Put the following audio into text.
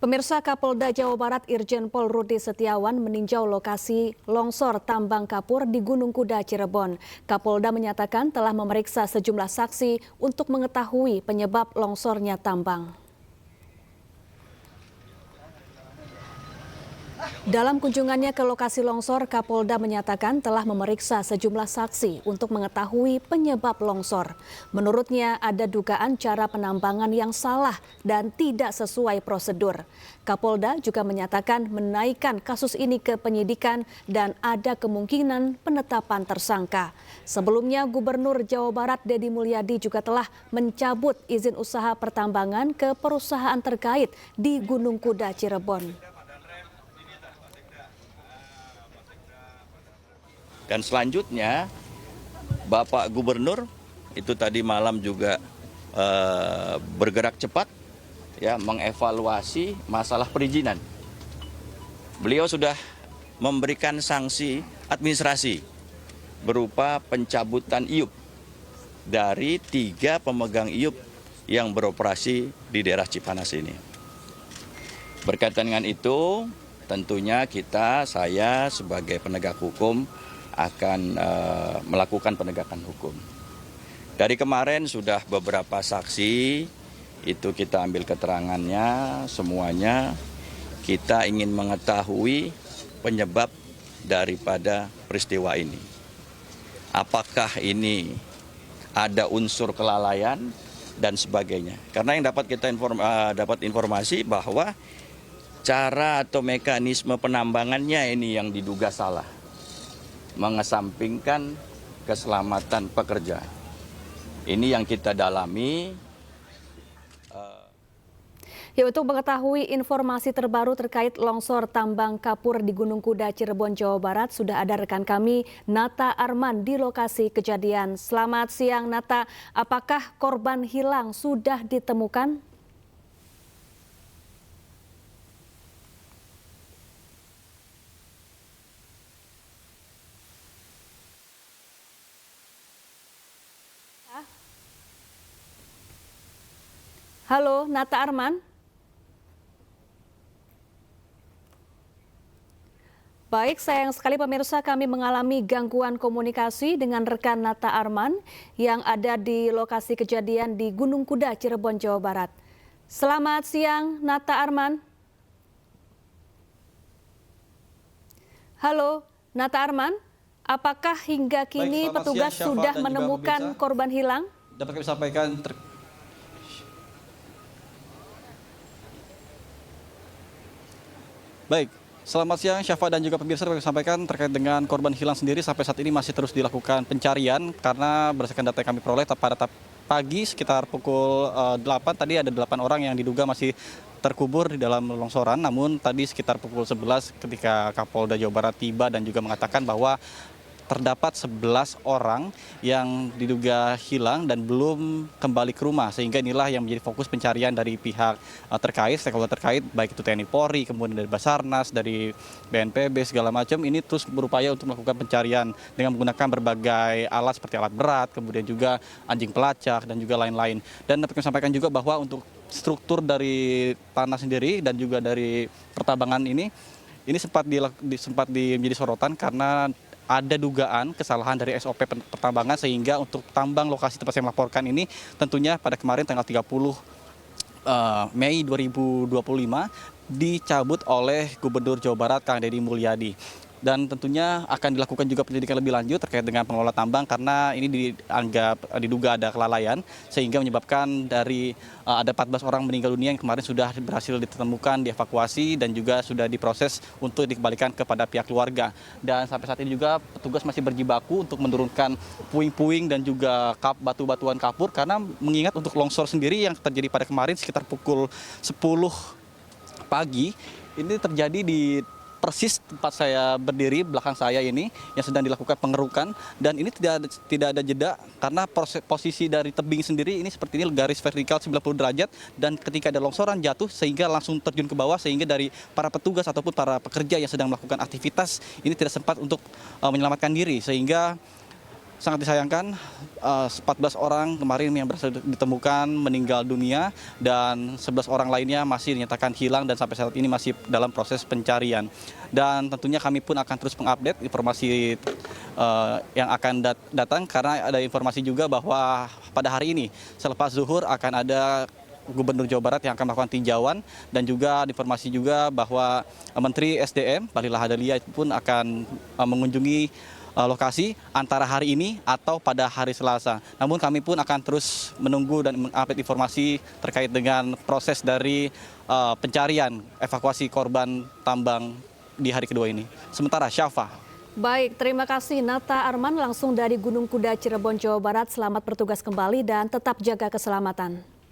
Pemirsa, Kapolda Jawa Barat Irjen Pol Rudi Setiawan meninjau lokasi longsor tambang kapur di Gunung Kuda, Cirebon. Kapolda menyatakan telah memeriksa sejumlah saksi untuk mengetahui penyebab longsornya tambang. Dalam kunjungannya ke lokasi longsor, Kapolda menyatakan telah memeriksa sejumlah saksi untuk mengetahui penyebab longsor. Menurutnya ada dugaan cara penambangan yang salah dan tidak sesuai prosedur. Kapolda juga menyatakan menaikkan kasus ini ke penyidikan dan ada kemungkinan penetapan tersangka. Sebelumnya, Gubernur Jawa Barat Deddy Mulyadi juga telah mencabut izin usaha pertambangan ke perusahaan terkait di Gunung Kuda, Cirebon. Dan selanjutnya Bapak Gubernur itu tadi malam juga bergerak cepat ya mengevaluasi masalah perizinan. Beliau sudah memberikan sanksi administrasi berupa pencabutan IUP dari 3 pemegang IUP yang beroperasi di daerah Cipanas ini. Berkaitan dengan itu, tentunya saya sebagai penegak hukum akan melakukan penegakan hukum. Dari kemarin sudah beberapa saksi, itu kita ambil keterangannya semuanya. Kita ingin mengetahui penyebab daripada peristiwa ini. Apakah ini ada unsur kelalaian dan sebagainya. Karena yang dapat kita dapat informasi bahwa cara atau mekanisme penambangannya ini yang diduga salah. Mengesampingkan keselamatan pekerja. Ini yang kita dalami. Ya, untuk mengetahui informasi terbaru terkait longsor tambang kapur di Gunung Kuda, Cirebon, Jawa Barat, sudah ada rekan kami Nata Arman di lokasi kejadian. Selamat siang, Nata. Apakah korban hilang sudah ditemukan? Halo, Nata Arman. Baik, sayang sekali pemirsa, kami mengalami gangguan komunikasi dengan rekan Nata Arman yang ada di lokasi kejadian di Gunung Kuda, Cirebon, Jawa Barat. Selamat siang, Nata Arman. Halo, Nata Arman. Apakah hingga kini petugas sudah menemukan korban hilang? Dapat kami sampaikan Baik, selamat siang Syafa dan juga pemirsa. Kami sampaikan terkait dengan korban hilang sendiri sampai saat ini masih terus dilakukan pencarian karena berdasarkan data yang kami peroleh pada pagi sekitar pukul 8 tadi ada 8 orang yang diduga masih terkubur di dalam longsoran. Namun tadi sekitar pukul 11 ketika Kapolda Jawa Barat tiba dan juga mengatakan bahwa terdapat 11 orang yang diduga hilang dan belum kembali ke rumah, sehingga inilah yang menjadi fokus pencarian dari pihak terkait, stakeholder terkait, baik itu TNI Polri, kemudian dari Basarnas, dari BNPB segala macam, ini terus berupaya untuk melakukan pencarian dengan menggunakan berbagai alat seperti alat berat, kemudian juga anjing pelacak dan juga lain-lain. Dan dapat kami sampaikan juga bahwa untuk struktur dari tanah sendiri dan juga dari pertambangan ini sempat menjadi sorotan karena ada dugaan kesalahan dari SOP pertambangan sehingga untuk tambang lokasi tempat saya melaporkan ini tentunya pada kemarin tanggal 30 Mei 2025 dicabut oleh Gubernur Jawa Barat Kang Deddy Mulyadi. Dan tentunya akan dilakukan juga penyelidikan lebih lanjut terkait dengan pengelola tambang karena ini diduga ada kelalaian sehingga menyebabkan dari ada 14 orang meninggal dunia yang kemarin sudah berhasil ditemukan, dievakuasi dan juga sudah diproses untuk dikembalikan kepada pihak keluarga. Dan sampai saat ini juga petugas masih berjibaku untuk menurunkan puing-puing dan juga batu-batuan kapur karena mengingat untuk longsor sendiri yang terjadi pada kemarin sekitar pukul 10 pagi ini terjadi di persis tempat saya berdiri belakang saya ini yang sedang dilakukan pengerukan dan ini tidak ada jeda karena posisi dari tebing sendiri ini seperti ini garis vertikal 90 derajat dan ketika ada longsoran jatuh sehingga langsung terjun ke bawah sehingga dari para petugas ataupun para pekerja yang sedang melakukan aktivitas ini tidak sempat untuk menyelamatkan diri sehingga sangat disayangkan 14 orang kemarin yang berhasil ditemukan meninggal dunia dan 11 orang lainnya masih dinyatakan hilang dan sampai saat ini masih dalam proses pencarian. Dan tentunya kami pun akan terus mengupdate informasi yang akan datang karena ada informasi juga bahwa pada hari ini selepas zuhur akan ada Gubernur Jawa Barat yang akan melakukan tinjauan dan juga informasi juga bahwa Menteri SDM Bahlil Lahadalia pun akan mengunjungi lokasi antara hari ini atau pada hari Selasa. Namun kami pun akan terus menunggu dan mengupdate informasi terkait dengan proses dari pencarian evakuasi korban tambang di hari kedua ini. Sementara Syafa. Baik, terima kasih Nata Arman langsung dari Gunung Kuda Cirebon, Jawa Barat. Selamat bertugas kembali dan tetap jaga keselamatan.